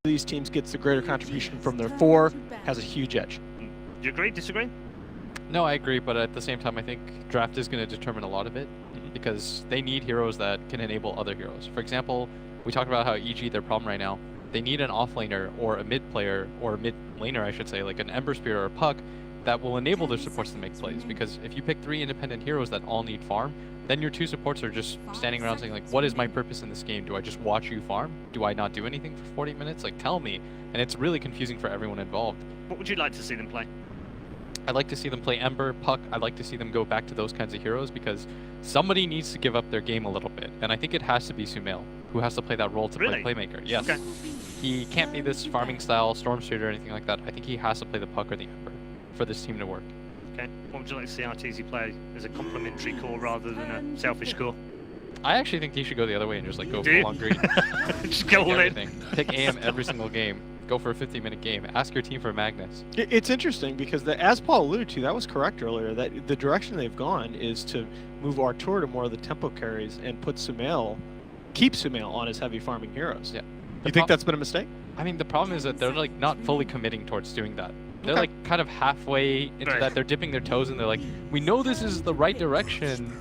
these teams gets the greater contribution from their 4 has a huge edge. Do you agree, disagree? No, I agree, but at the same time, I think draft is going to determine a lot of it because they need heroes that can enable other heroes. For example, we talked about how EG, their problem right now, they need an offlaner or a mid player, or a mid laner, I should say, like an Ember Spear or a Puck, that will enable their supports to make plays. Because if you pick 3 independent heroes that all need farm, then your 2 supports are just standing around saying, like, what is my purpose in this game? Do I just watch you farm? Do I not do anything for 40 minutes? Like, tell me. And it's really confusing for everyone involved. What would you like to see them play? I'd like to see them play Ember, Puck. I'd like to see them go back to those kinds of heroes because somebody needs to give up their game a little bit. And I think it has to be Sumail, who has to play that role to play Playmaker. Yes. Okay. He can't be this farming style Storm Street or anything like that. I think he has to play the Puck or the Ember for this team to work. Okay. What would you like to see RTZ play as a complementary core rather than a selfish core? I actually think he should go the other way and just like go Do you? full on green. Just go all in. Pick AM every single game. Go for a 50-minute game. Ask your team for Magnus. It's interesting because, as Paul alluded to, that was correct earlier, that the direction they've gone is to move Artur to more of the tempo carries and put Sumail, keep Sumail on his heavy farming heroes. Yeah. You think that's been a mistake? I mean, the problem is that they're like not fully committing towards doing that. They're Okay. like kind of halfway into that. They're dipping their toes and they're like, we know this is the right direction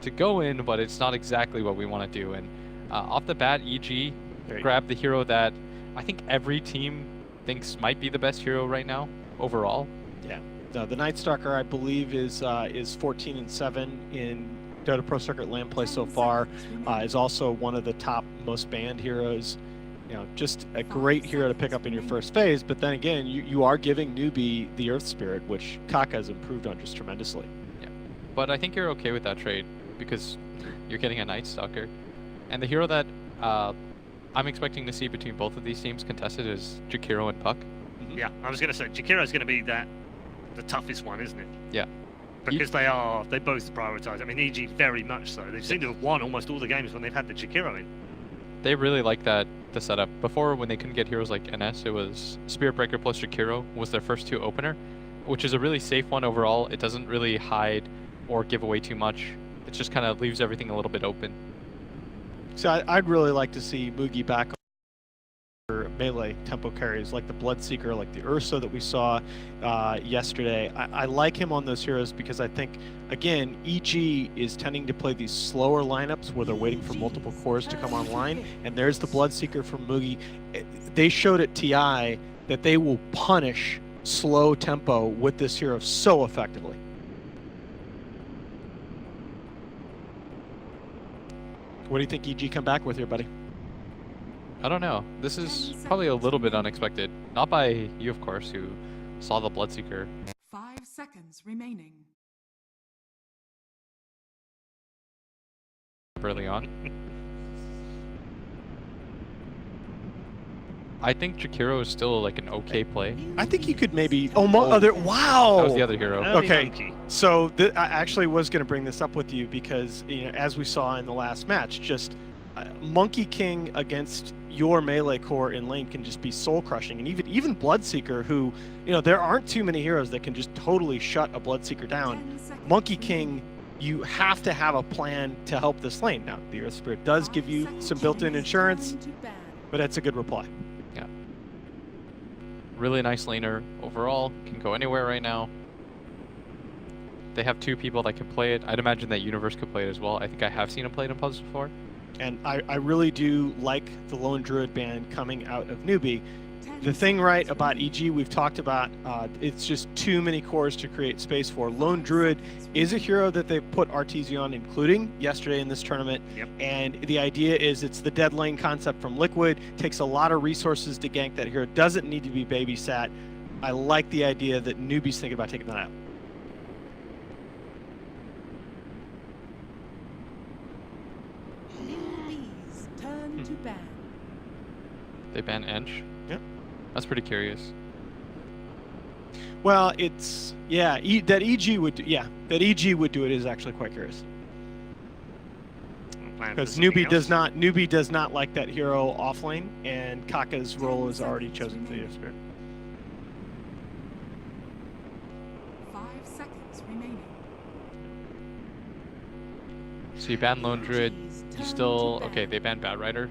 to go in, but it's not exactly what we want to do. And off the bat, EG grabbed the hero that I think every team thinks might be the best hero right now overall. Yeah. The Night Stalker, I believe, is 14-7 in Dota Pro Circuit LAN play so far. Is also one of the top most banned heroes. You know, just a great hero to pick up in your first phase. But then again, you are giving NewBee the Earth Spirit, which Kaka has improved on just tremendously. Yeah. But I think you're okay with that trade because you're getting a Night Stalker, and the hero that I'm expecting to see between both of these teams contested is Jakiro and Puck. Yeah, I was going to say, Jakiro's going to be the toughest one, isn't it? Yeah. Because they both prioritise. I mean, EG very much so. They seem to have won almost all the games when they've had the Jakiro in. They really like the setup. Before, when they couldn't get heroes like NS, it was Spirit Breaker plus Jakiro was their first 2 opener, which is a really safe one overall. It doesn't really hide or give away too much. It just kind of leaves everything a little bit open. So I'd really like to see Mugi back on melee tempo carries like the Bloodseeker, like the Ursa that we saw yesterday. I like him on those heroes because I think, again, EG is tending to play these slower lineups where they're waiting for multiple cores to come online, and there's the Bloodseeker from Mugi. They showed at TI that they will punish slow tempo with this hero so effectively. What do you think EG come back with here, buddy? I don't know. This is probably a little bit unexpected. Not by you, of course, who saw the Bloodseeker. 5 seconds remaining. Early on. I think Jakiro is still like an okay play. I think you could maybe. Oh, wow! That was the other hero. Okay, so I actually was going to bring this up with you because, you know, as we saw in the last match, just Monkey King against your melee core in lane can just be soul crushing, and even Bloodseeker, who, you know, there aren't too many heroes that can just totally shut a Bloodseeker down. Monkey King, you have to have a plan to help this lane. Now, the Earth Spirit does give you some built-in insurance, but that's a good reply. Yeah. Really nice laner overall. Can go anywhere right now. They have 2 people that can play it. I'd imagine that Universe could play it as well. I think I have seen him play it in pubs before. And I really do like the Lone Druid ban coming out of NewBee. The thing right about EG we've talked about, it's just too many cores to create space for. Lone Druid is a hero that they put RTZ on, including yesterday in this tournament. Yep. And the idea is it's the dead lane concept from Liquid. Takes a lot of resources to gank that hero. Doesn't need to be babysat. I like the idea that NewBee's thinking about taking that out. To ban. They ban Ench? Yeah. That's pretty curious. Well, it's, yeah, that EG would do, that EG would do it is actually quite curious. Because NewBee does not like that hero off lane, and Kaka's role is already chosen for the Earth Spirit. 5 seconds remaining. So you ban Lone Druid, you still, okay, they banned Bad Rider,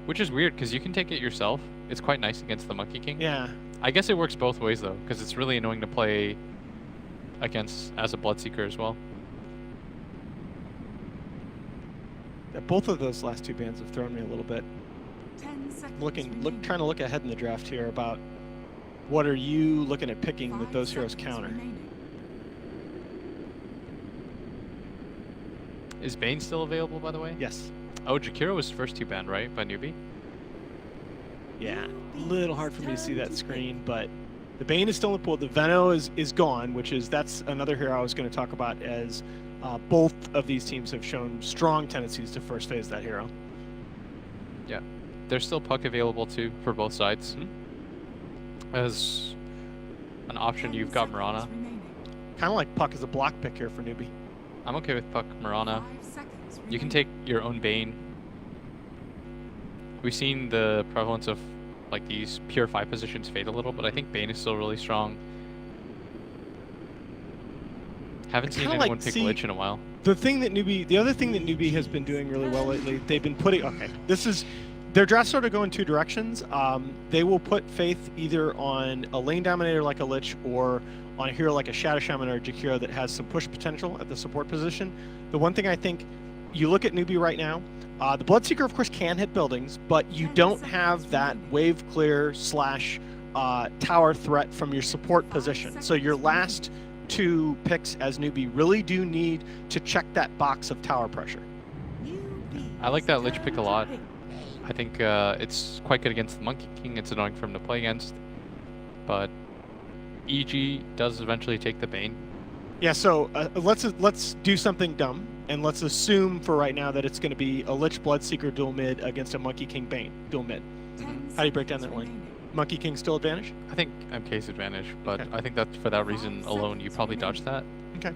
which is weird because you can take it yourself, it's quite nice against the Monkey King. Yeah. I guess it works both ways though, because it's really annoying to play against as a Bloodseeker as well. Yeah, both of those last two bans have thrown me a little bit. 10 seconds Trying to look ahead in the draft here about what are you looking at picking that 5 those heroes seconds counter. remaining. Is Bane still available, by the way? Yes. Oh, Jakiro was first two banned, right, by NewBee? Yeah, a little hard for me to see that screen, but the Bane is still in the pool. The Veno is gone, that's another hero I was going to talk about, as both of these teams have shown strong tendencies to first phase that hero. Yeah. There's still Puck available too for both sides. As an option, 10 you've got seconds Mirana. remaining. Kind of like Puck as a block pick here for NewBee. I'm okay with Puck, Mirana. 5 seconds You can remaining. take your own Bane. We've seen the prevalence of like these pure 5 positions fade a little, but I think Bane is still really strong. Haven't seen kinda anyone like pick see- Lich in a while. The other thing that NewBee has been doing really well lately, they've been putting, their draft sort of go in two directions. They will put faith either on a lane dominator like a Lich or on a hero like a Shadow Shaman or a Jakiro that has some push potential at the support position. The one thing I think, you look at NewBee right now, the Bloodseeker of course can hit buildings, but you 10 don't seconds have that remaining. wave clear / tower threat from your support 5 position. So your seconds last two picks as NewBee really do need to check that box of tower pressure. I like that Lich pick a lot. I think it's quite good against the Monkey King. It's annoying for him to play against, but EG does eventually take the Bane. Yeah, so let's do something dumb, and let's assume for right now that it's going to be a Lich Bloodseeker dual mid against a Monkey King Bane dual mid. How do you break down that lane? Monkey King still advantage? I think MK's advantage, but Okay. I think that for that reason alone, you probably dodge that. Okay.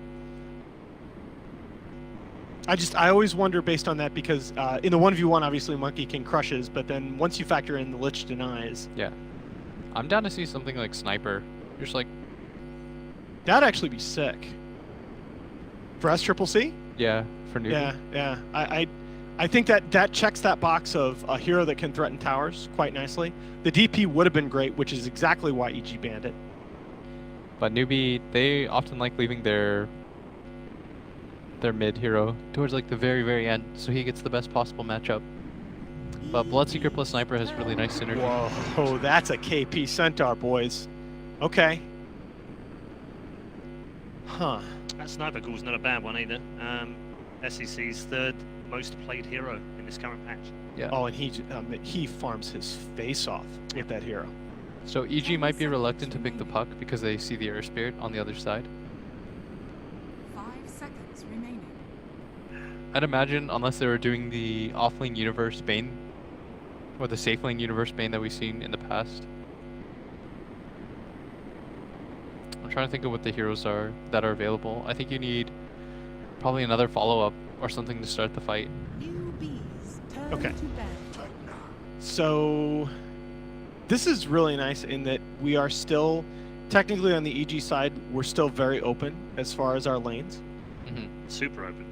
I always wonder based on that because in the 1v1 obviously Monkey King crushes, but then once you factor in the Lich denies, Yeah. I'm down to see something like Sniper. Just like, that'd actually be sick. For SCCC? yeah, for NewBee. Yeah. I think that checks that box of a hero that can threaten towers quite nicely. The DP would have been great, which is exactly why EG banned it. But NewBee, they often like leaving their mid hero towards like the very, very end, so he gets the best possible matchup. But Bloodseeker plus Sniper has really nice synergy. Whoa, that's a KP Centaur, boys. Okay. Huh. That Sniper Ghoul's not a bad one either. SEC's third most played hero in this current patch. Yeah. Oh, and he farms his face off with that hero. So EG might be reluctant to pick the Puck because they see the Earth Spirit on the other side. 5 seconds remaining. I'd imagine, unless they were doing the offlane universe Bane, or the safe lane universe Bane that we've seen in the past. I'm trying to think of what the heroes are that are available. I think you need probably another follow-up or something to start the fight. NewBee's turn Okay. to ban. So this is really nice in that we are still, technically on the EG side, we're still very open as far as our lanes. Super open.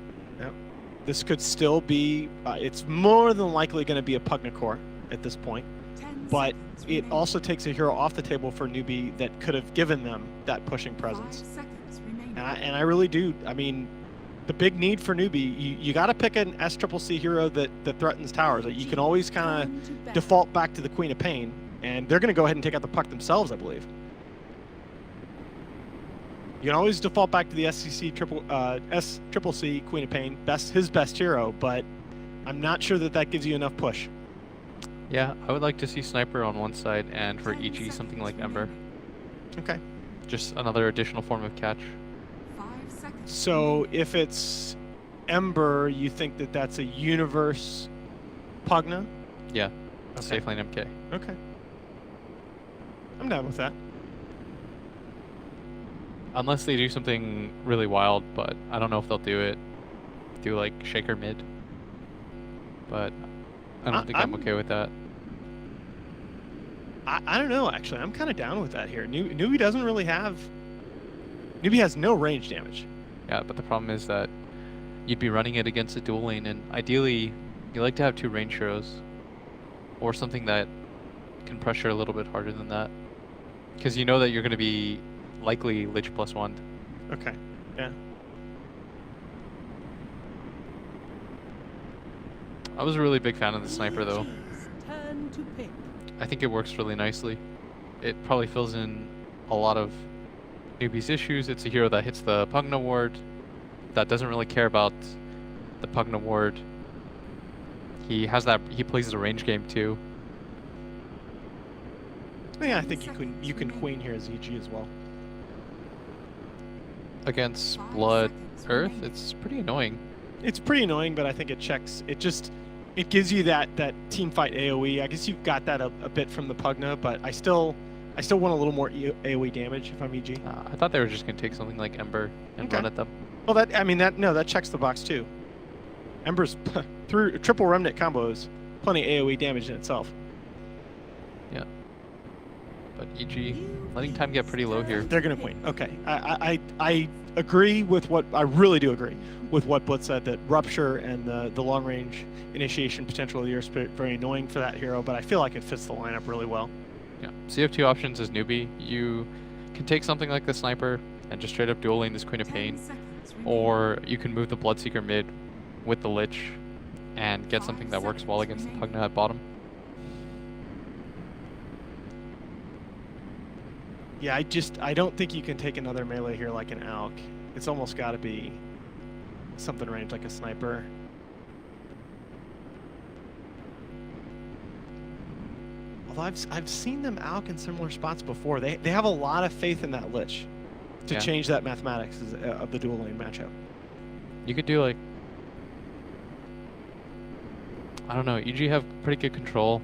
This could still be, it's more than likely going to be a Pugnacore at this point, 10 but seconds it remaining. also takes a hero off the table for NewBee that could have given them that pushing 5 presence. seconds remaining. And I really do. I mean, the big need for NewBee, you got to pick an SCCC hero that threatens towers. You can always kind Turn to of ban. default back to the Queen of Pain, and they're going to go ahead and take out the Puck themselves, I believe. You can always default back to the SCCC Queen of Pain, his best hero, but I'm not sure that gives you enough push. Yeah, I would like to see Sniper on one side, and for 10 EG something seconds like Ember. remaining. Okay. Just another additional form of catch. 5 seconds So remaining. if it's Ember, you think that that's a universe Pugna? Yeah, Okay. safe lane MK. Okay. I'm down with that. Unless they do something really wild, but I don't know if they'll do it. Do like Shaker mid. But I don't think I'm okay with that. I don't know, actually. I'm kind of down with that here. NewBee doesn't really have... NewBee has no range damage. Yeah, but the problem is that you'd be running it against a dual lane, and ideally, you like to have two range heroes. Or something that can pressure a little bit harder than that. Because you know that you're going to be likely Lich +1. Okay. Yeah. I was a really big fan of the sniper though. Turn to pick. I think it works really nicely. It probably fills in a lot of newbies' issues. It's a hero that hits the Pugna ward, that doesn't really care about the Pugna ward. He plays the range game too. Yeah, I think you can queen here as EG as well. Against 5 Blood seconds Earth, remaining. it's pretty annoying. It's pretty annoying, but I think it checks. It gives you that team fight AOE. I guess you've got that a bit from the Pugna, but I still want a little more AOE damage if I'm EG. I thought they were just going to take something like Ember and Okay. run at them. Well, that checks the box too. Ember's through triple remnant combos, plenty of AOE damage in itself. Yeah. But EG, letting time get pretty low here. They're gonna queen. Okay, I agree with what I really do agree with what Blitz said, that Rupture and the long range initiation potential of the Earth Spirit very annoying for that hero, but I feel like it fits the lineup really well. Yeah. So you have two options as newbie. You can take something like the sniper and just straight up dual lane this Queen of 10 Pain, seconds remaining. or you can move the Bloodseeker mid with the Lich and get something that works well against the Pugna at bottom. Yeah, I don't think you can take another melee here like an Alk. It's almost got to be something ranged like a sniper. Although I've seen them Alk in similar spots before. They have a lot of faith in that Lich to Yeah. change that mathematics of the dual lane matchup. You could do like, I don't know, EG have pretty good control.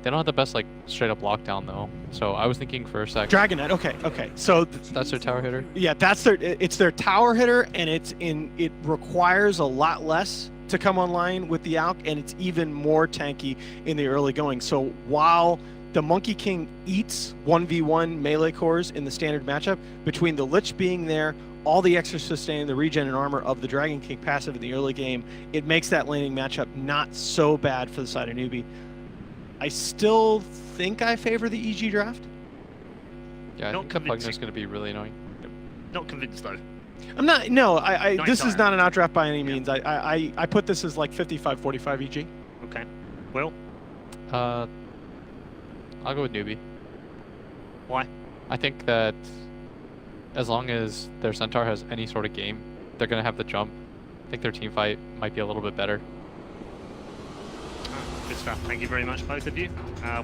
They don't have the best like straight up lockdown though. So I was thinking for a sec, Dragonet. Okay. So that's their tower hitter. yeah, it's their tower hitter, and it requires a lot less to come online with the Alk, and it's even more tanky in the early going. So while the Monkey King eats 1v1 melee cores in the standard matchup, between the Lich being there, all the extra sustain, the regen and armor of the Dragon King passive in the early game, it makes that laning matchup not so bad for the side of newbie. I still think I favor the EG draft. Yeah, I Not think the Pugna's convincing. going to be really annoying. Not convinced though. I'm not. No, Not this is entirely. not an outdraft by any Yeah. means. I put this as like 55-45 EG. Okay. Well, I'll go with newbie. why? I think that as long as their Centaur has any sort of game, they're going to have the jump. I think their team fight might be a little bit better. Good stuff. Thank you very much, both of you.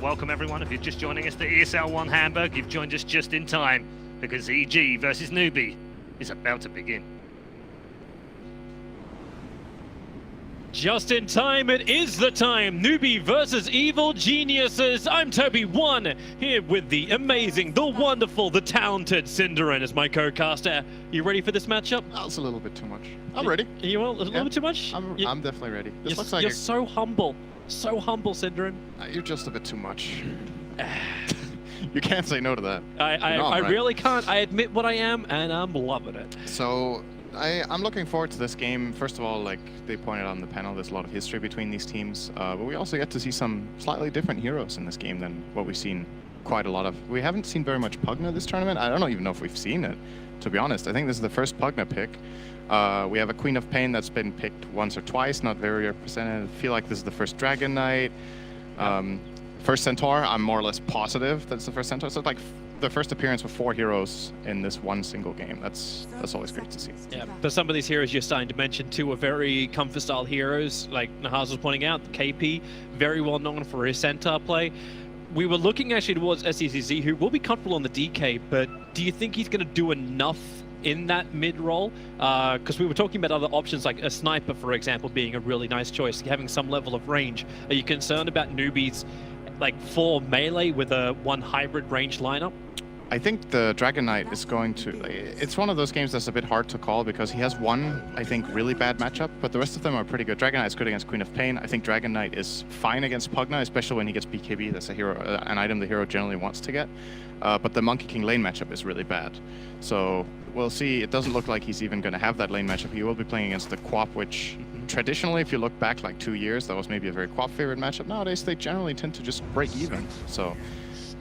Welcome, everyone. If you're just joining us to ESL 1 Hamburg, you've joined us just in time because EG versus NewBee is about to begin. Just in time, it is the time. NewBee versus Evil Geniuses. I'm Toby1, here with the amazing, the wonderful, the talented Cinderin as my co-caster. You ready for this matchup? That's a little bit too much. I'm ready. Are you a little Yeah. bit too much? I'm definitely ready. This looks like you're so humble. So humble, Cinderin. you're just a bit too much. You can't say no to that. I No, I'm right. really can't. I admit what I am, and I'm loving it. So I'm looking forward to this game. First of all, like they pointed out on the panel, there's a lot of history between these teams, but we also get to see some slightly different heroes in this game than what we've seen quite a lot of. We haven't seen very much Pugna this tournament. I don't even know if we've seen it, to be honest. I think this is the first Pugna pick. We have a Queen of Pain that's been picked once or twice, not very represented. I feel like this is the first Dragon Knight. First Centaur, I'm more or less positive that's the first Centaur. So it's like the first appearance of 4 heroes in this one single game. That's always great to see. Yeah, but some of these heroes you're starting to mention too are very comfort style heroes, like Nahaz was pointing out. KP, very well known for his centaur play. We were looking actually towards SECZ, who will be comfortable on the DK, but do you think he's going to do enough in that mid role? Because we were talking about other options like a sniper, for example, being a really nice choice, having some level of range. Are you concerned about NewBee's like 4 melee with a 1 hybrid range lineup? I think the Dragon Knight is going to... It's one of those games that's a bit hard to call because he has one, I think, really bad matchup, but the rest of them are pretty good. Dragon Knight is good against Queen of Pain. I think Dragon Knight is fine against Pugna, especially when he gets BKB. That's a hero, an item the hero generally wants to get. But the Monkey King lane matchup is really bad. So we'll see. It doesn't look like he's even going to have that lane matchup. He will be playing against the Quap, which traditionally, if you look back like 2 years, that was maybe a very Quap favorite matchup. Nowadays, they generally tend to just break even. So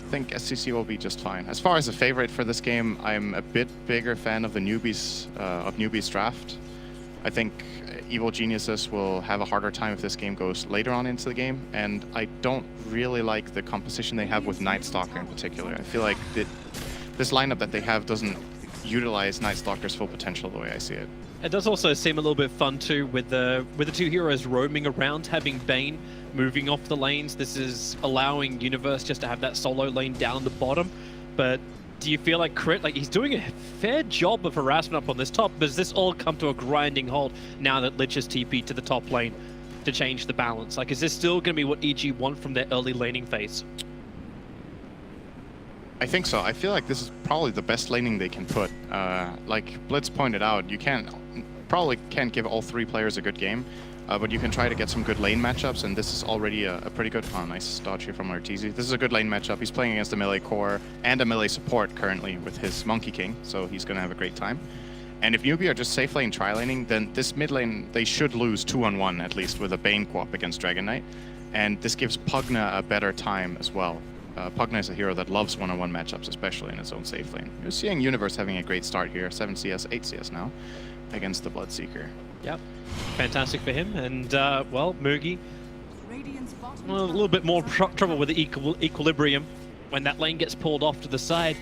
think SCC will be just fine. As far as a favorite for this game, I'm a bit bigger fan of the newbies draft. I think Evil Geniuses will have a harder time if this game goes later on into the game, and I don't really like the composition they have with Night Stalker in particular. I feel like this lineup that they have doesn't utilize Night Stalker's full potential the way I see it. It does also seem a little bit fun too with the two heroes roaming around, having Bane moving off the lanes. This is allowing Universe just to have that solo lane down the bottom. But do you feel like Crit, like he's doing a fair job of harassment up on this top? Does this all come to a grinding halt now that Lich has TP to the top lane to change the balance? Like, is this still going to be what EG want from their early laning phase? I think so. I feel like this is probably the best laning they can put. Like Blitz pointed out, you probably can't give all three players a good game, but you can try to get some good lane matchups, and this is already a pretty good... Oh, nice dodge here from Arteezy. This is a good lane matchup. He's playing against a melee core and a melee support currently with his Monkey King, so he's going to have a great time. And if NewBee are just safe lane tri-laning, then this mid lane, they should lose 2-on-1 at least with a Bane co-op against Dragon Knight, and this gives Pugna a better time as well. Pugna is a hero that loves one-on-one matchups, especially in its own safe lane. You're seeing Universe having a great start here, 7 CS, 8 CS now, against the Bloodseeker. Yep, fantastic for him. And, well, Mugi, Radiant's bottom a little bit more trouble with the equilibrium when that lane gets pulled off to the side.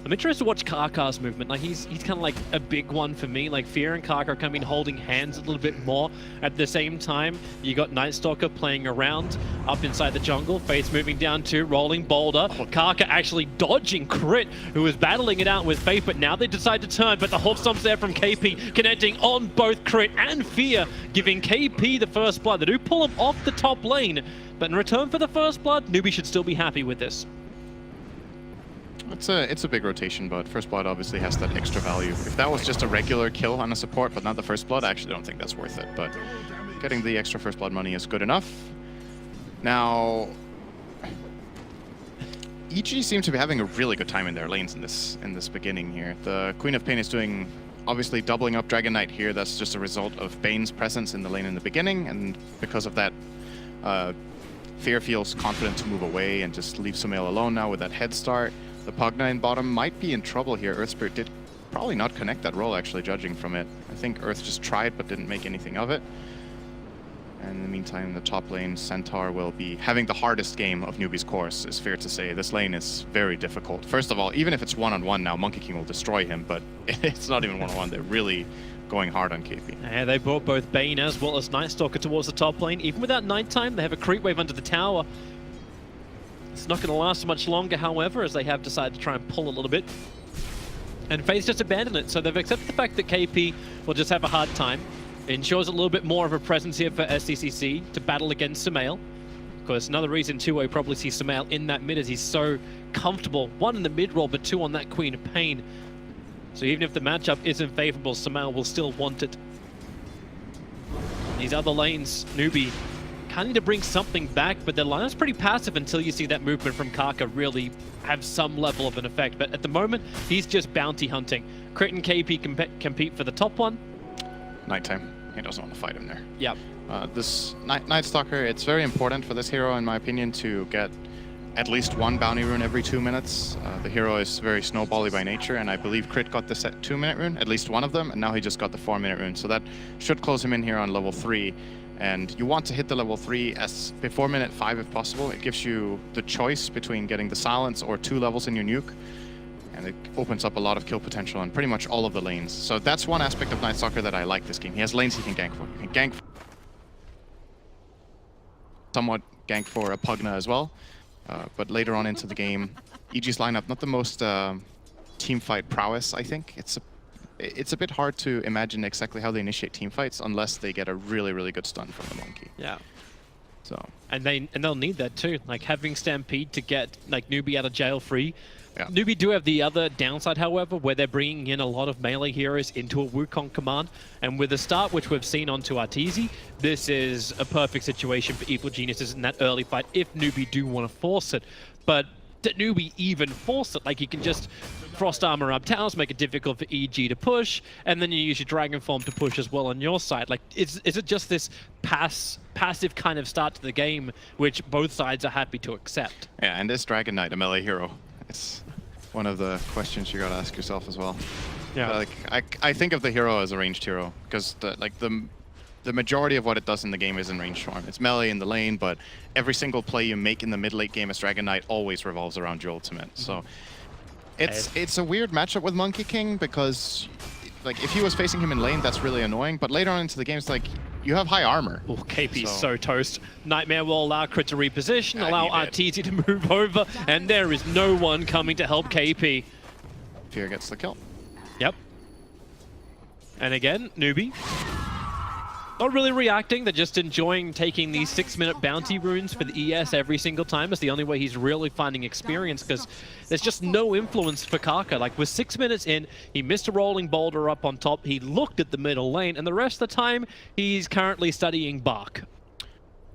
I'm interested to watch Karkar's movement. Like he's kind of like a big one for me. Like Fear and Karkar kind of been holding hands a little bit more. At the same time, you got Night Stalker playing around up inside the jungle. Faith moving down to rolling boulder. Karkar actually dodging Crit, who was battling it out with Faith, but now they decide to turn. But the Hawk Stomp's there from KP, connecting on both Crit and Fear, giving KP the first blood. They do pull him off the top lane, but in return for the first blood, NewBee should still be happy with this. It's a big rotation, but First Blood obviously has that extra value. If that was just a regular kill on a support, but not the First Blood, I actually don't think that's worth it. But getting the extra First Blood money is good enough. Now, EG seem to be having a really good time in their lanes in this beginning here. The Queen of Pain is doing, obviously doubling up Dragon Knight here. That's just a result of Bane's presence in the lane in the beginning, and because of that, Fear feels confident to move away and just leave Sumail alone now with that head start. The Pugna in bottom might be in trouble here. Earth Spirit did probably not connect that roll, actually, judging from it. I think Earth just tried but didn't make anything of it. And in the meantime, the top lane, Centaur will be having the hardest game of NewBee's course, is fair to say. This lane is very difficult. First of all, even if it's one-on-one now, Monkey King will destroy him, but it's not even one-on-one. They're really going hard on KP. Yeah, they brought both Bane as well as Night Stalker towards the top lane. Even without nighttime, they have a creep wave under the tower. It's not going to last much longer, however, as they have decided to try and pull a little bit. And FaZe just abandoned it, so they've accepted the fact that KP will just have a hard time. It ensures a little bit more of a presence here for SCCC to battle against Sumail. Of course, another reason, too, I probably see Sumail in that mid is he's so comfortable. 1 in the mid roll, but 2 on that Queen of Pain. So even if the matchup isn't favorable, Sumail will still want it. These other lanes, NewBee, kind of need to bring something back, but their lineup's pretty passive until you see that movement from Karkar really have some level of an effect. But at the moment, he's just bounty hunting. Crit and KP compete for the top one. Nighttime. He doesn't want to fight him there. Yep. This Night Stalker, it's very important for this hero, in my opinion, to get at least 1 bounty rune every 2 minutes. The hero is very snowbally by nature, and I believe Crit got the 2-minute rune, at least one of them, and now he just got the 4-minute rune. So that should close him in here on level 3. And you want to hit the level 3 before minute 5 if possible. It gives you the choice between getting the silence or 2 levels in your nuke. And it opens up a lot of kill potential on pretty much all of the lanes. So that's one aspect of Night Stalker that I like this game. He has lanes he can gank for. You can gank somewhat gank for a Pugna as well. But later on into the game, EG's lineup, not the most teamfight prowess, I think. It's a bit hard to imagine exactly how they initiate team fights unless they get a really, really good stun from the Monkey. Yeah. So. And they'll need that too. Like having Stampede to get like NewBee out of jail free. Yeah. NewBee do have the other downside, however, where they're bringing in a lot of melee heroes into a Wukong command. And with the start, which we've seen onto Arteezy, this is a perfect situation for Evil Geniuses in that early fight if NewBee do want to force it. But did NewBee even force it? Like, you can just Frost Armor up towers, make it difficult for EG to push, and then you use your Dragon Form to push as well on your side. Like, is it just this passive kind of start to the game, which both sides are happy to accept? Yeah, and is Dragon Knight a melee hero? It's one of the questions you gotta ask yourself as well. Yeah. Like, I think of the hero as a ranged hero, because the majority of what it does in the game is in ranged form. It's melee in the lane, but every single play you make in the mid-late game as Dragon Knight always revolves around your ultimate. So it's a weird matchup with Monkey King, because like if he was facing him in lane, that's really annoying. But later on into the game, it's like you have high armor. Oh, KP's so toast. Nightmare will allow Crit to reposition, Yeah, allow he did. Arteezy to move over, and there is no one coming to help KP. Fear gets the kill. Yep. And again, NewBee. Not really reacting, they're just enjoying taking these 6-minute bounty runes for the ES every single time. It's the only way he's really finding experience, because there's just no influence for Kaka. Like, with 6 minutes in, he missed a rolling boulder up on top, he looked at the middle lane, and the rest of the time, he's currently studying Bark.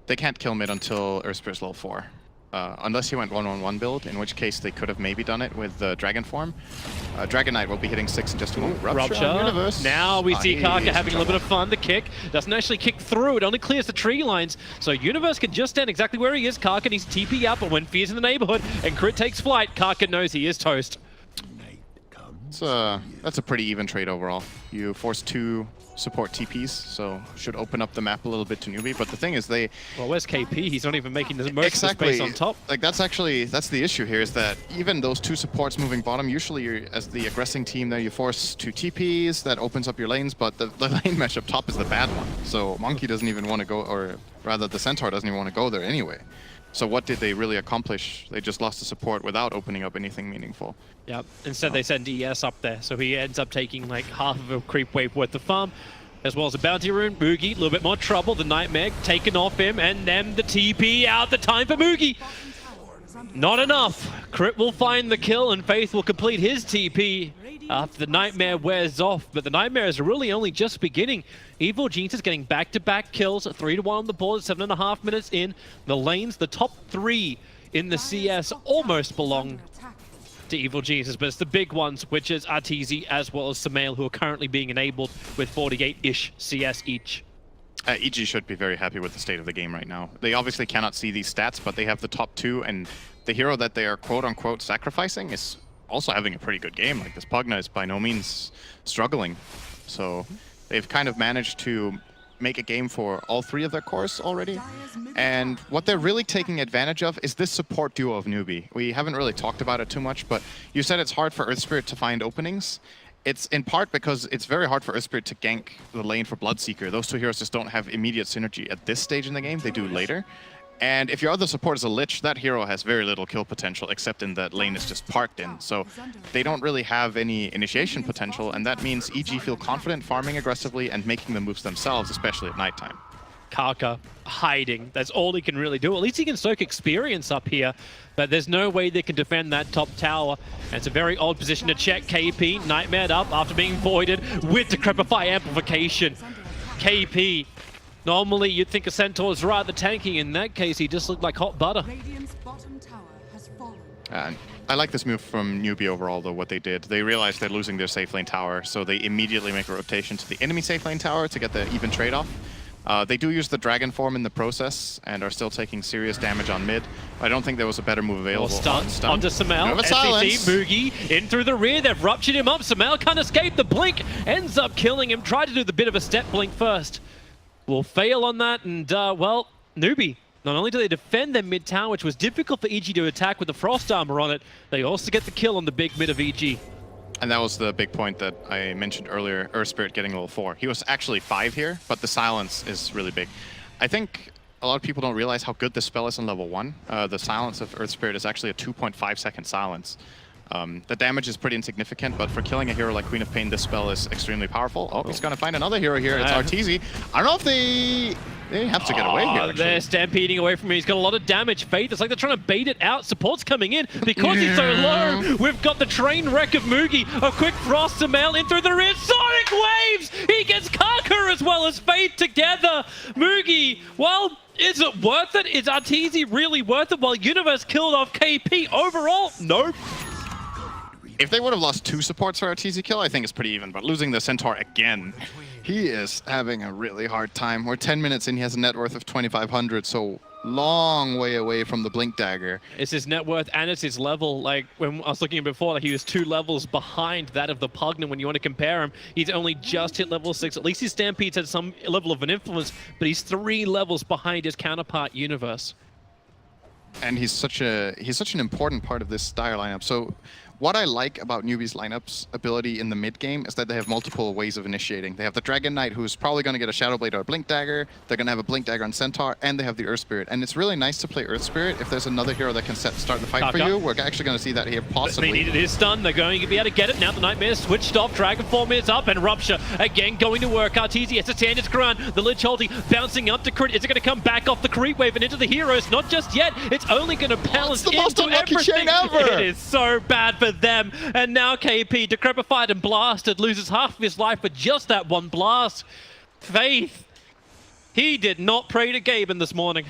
They can't kill mid until Earth Spirit's level 4. Unless he went 1-1-1 build, in which case they could have maybe done it with the Dragon Form. Dragon Knight will be hitting 6 in just a moment. Rupture. Universe. Now we see Kaka He's having a little bit of fun. The kick doesn't actually kick through. It only clears the tree lines. So Universe can just stand exactly where he is. Kaka needs TP up, but when Fear's in the neighborhood and Crit takes flight, Kaka knows he is toast. That's a pretty even trade overall. You force 2 support TPs, so should open up the map a little bit to NewBee. But the thing is, Well, where's KP? He's not even making the most of the space on top. Like, that's the issue here, is that even those 2 supports moving bottom, usually you're, as the aggressing team there, you force 2 TPs, that opens up your lanes, but the lane mesh up top is the bad one. So Monkey doesn't even want to go, or rather the Centaur doesn't even want to go there anyway. So what did they really accomplish? They just lost the support without opening up anything meaningful. Yep. Instead, they send ES up there, so he ends up taking like half of a creep wave worth of farm, as well as a bounty rune. Mugi, a little bit more trouble. The Nightmare taken off him, and then the TP out. The time for Mugi. Not enough. Crit will find the kill, and Faith will complete his TP after the Nightmare wears off. But the Nightmare is really only just beginning. Evil Genius is getting back-to-back kills, 3-1 on the board, 7.5 minutes in. The lanes, the top 3 in the CS almost belong to Evil Geniuses, but it's the big ones, which is Arteezy as well as Samael, who are currently being enabled with 48-ish CS each. EG should be very happy with the state of the game right now. They obviously cannot see these stats, but they have the top 2, and the hero that they are quote-unquote sacrificing is also having a pretty good game. Like, this Pugna is by no means struggling. So they've kind of managed to make a game for all 3 of their cores already. And what they're really taking advantage of is this support duo of NewBee. We haven't really talked about it too much, but you said it's hard for Earth Spirit to find openings. It's in part because it's very hard for Earth Spirit to gank the lane for Bloodseeker. Those 2 heroes just don't have immediate synergy at this stage in the game. They do later. And if your other support is a Lich, that hero has very little kill potential, except in that lane is just parked in. So they don't really have any initiation potential, and that means EG feel confident farming aggressively and making the moves themselves, especially at nighttime. Kaka hiding. That's all he can really do. At least he can soak experience up here, but there's no way they can defend that top tower. And it's a very odd position to check. KP nightmared up after being voided with Decrepify amplification. KP. Normally, you'd think a Centaur is rather tanky. In that case, he just looked like hot butter. Radiant's bottom tower has fallen. And I like this move from NewBee overall, though, what they did. They realized they're losing their safe lane tower, so they immediately make a rotation to the enemy safe lane tower to get the even trade-off. They do use the Dragon Form in the process and are still taking serious damage on mid. I don't think there was a better move available. Stun onto Samael. Silence. Mugi in through the rear. They've ruptured him up. Samael can't escape. The blink ends up killing him. Tried to do the bit of a step blink first. Will fail on that, and well, NewBee. Not only do they defend their mid tower, which was difficult for EG to attack with the Frost Armor on it, they also get the kill on the big mid of EG. And that was the big point that I mentioned earlier, Earth Spirit getting level 4. He was actually 5 here, but the silence is really big. I think a lot of people don't realize how good this spell is on level 1. The silence of Earth Spirit is actually a 2.5 second silence. The damage is pretty insignificant, but for killing a hero like Queen of Pain, this spell is extremely powerful. Oh, he's going to find another hero here. It's Arteezy. I don't know if they have to get away here, actually. They're stampeding away from him. He's got a lot of damage. Faith, it's like they're trying to bait it out. Support's coming in. Because he's so low, we've got the train wreck of Mugi. A quick Frost Samael in through the rear. Sonic Waves! He gets Kaka as well as Faith together. Mugi, well, Is it worth it? Is Arteezy really worth it? While Universe killed off KP overall? Nope. If they would have lost 2 supports for Arteezy kill, I think it's pretty even. But losing the Centaur again, he is having a really hard time. We're 10 minutes in, he has a net worth of 2,500, so long way away from the Blink Dagger. It's his net worth and it's his level. Like, when I was looking before, like, he was 2 levels behind that of the Pugna. When you want to compare him, he's only just hit level 6. At least his Stampede's had some level of an influence, but he's 3 levels behind his counterpart, Universe. And he's such an important part of this Dire lineup. So what I like about NewBee's lineup's ability in the mid game is that they have multiple ways of initiating. They have the Dragon Knight, who's probably going to get a Shadow Blade or a Blink Dagger. They're going to have a Blink Dagger on Centaur, and they have the Earth Spirit. And it's really nice to play Earth Spirit if there's another hero that can start the fight for you. We're actually going to see that here, possibly. They needed his stun. They're going to be able to get it. Now the Nightmare switched off. Dragon 4 minutes up, and Rupture again going to work. Arteezy has to stand its ground. The Lich Ulti bouncing up to crit. Is it going to come back off the creep wave and into the heroes? Not just yet. It's only going to balance the most into unlucky chain everything. ever. It is so bad for them. And now KP, decrepified and blasted, loses half of his life with just that one blast. Faith, he did not pray to Gaben this morning.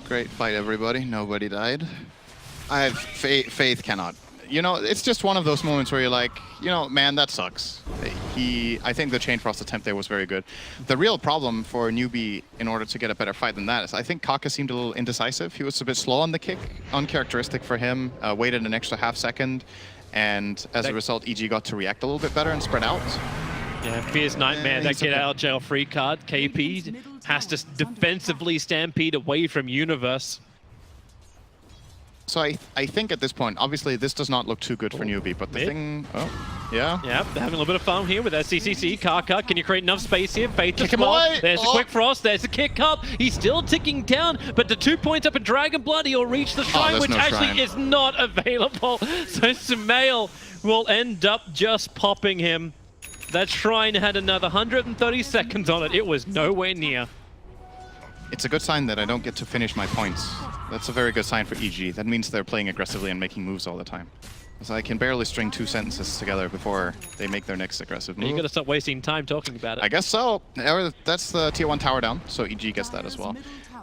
Great fight, everybody. Nobody died. Faith cannot. You know, it's just one of those moments where you're like, you know, man, that sucks. I think the Chain Frost attempt there was very good. The real problem for NewBee in order to get a better fight than that is I think Kaka seemed a little indecisive. He was a bit slow on the kick, uncharacteristic for him, waited an extra half second, and as a result, EG got to react a little bit better and spread out. Yeah, Fierce Nightmare, that get out of jail free card. KP has to defensively stampede away from Universe. So I think at this point, obviously this does not look too good for NewBee, but the thing... Oh, yeah? Yeah, they're having a little bit of fun here with SCCC. Kaka, can you create enough space here? Faith to Kick him spot. away! There's a quick frost, there's a kick up. He's still ticking down, but the 2 points up in Dragon Blood, he'll reach the shrine, which no actually shrine. is not available. So Sumail will end up just popping him. That shrine had another 130 seconds on it. It was nowhere near. It's a good sign that I don't get to finish my points. That's a very good sign for EG. That means they're playing aggressively and making moves all the time. So I can barely string 2 sentences together before they make their next aggressive move. You gotta stop wasting time talking about it. I guess so. That's the tier 1 tower down, so EG gets that as well.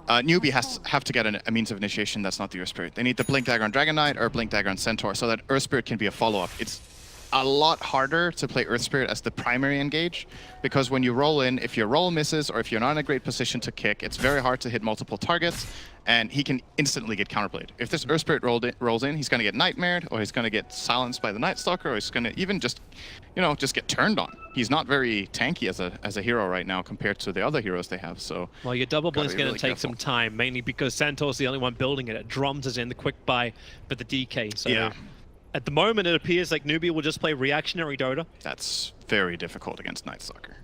NewBee have to get a means of initiation that's not the Earth Spirit. They need the Blink Dagger on Dragon Knight or Blink Dagger on Centaur so that Earth Spirit can be a follow-up. It's a lot harder to play Earth Spirit as the primary engage, because when you roll in, if your roll misses or if you're not in a great position to kick, it's very hard to hit multiple targets, and he can instantly get counterplayed. If this Earth Spirit rolls in, he's going to get nightmared, or he's going to get silenced by the Night Stalker, or he's going to even just, you know, just get turned on. He's not very tanky as a hero right now compared to the other heroes they have. So well, your double blink's going to take careful. some time, mainly because Centaur's the only one building it. Drums is in the quick buy for the DK. So yeah. At the moment, it appears like NewBee will just play reactionary Dota. That's very difficult against Night Stalker.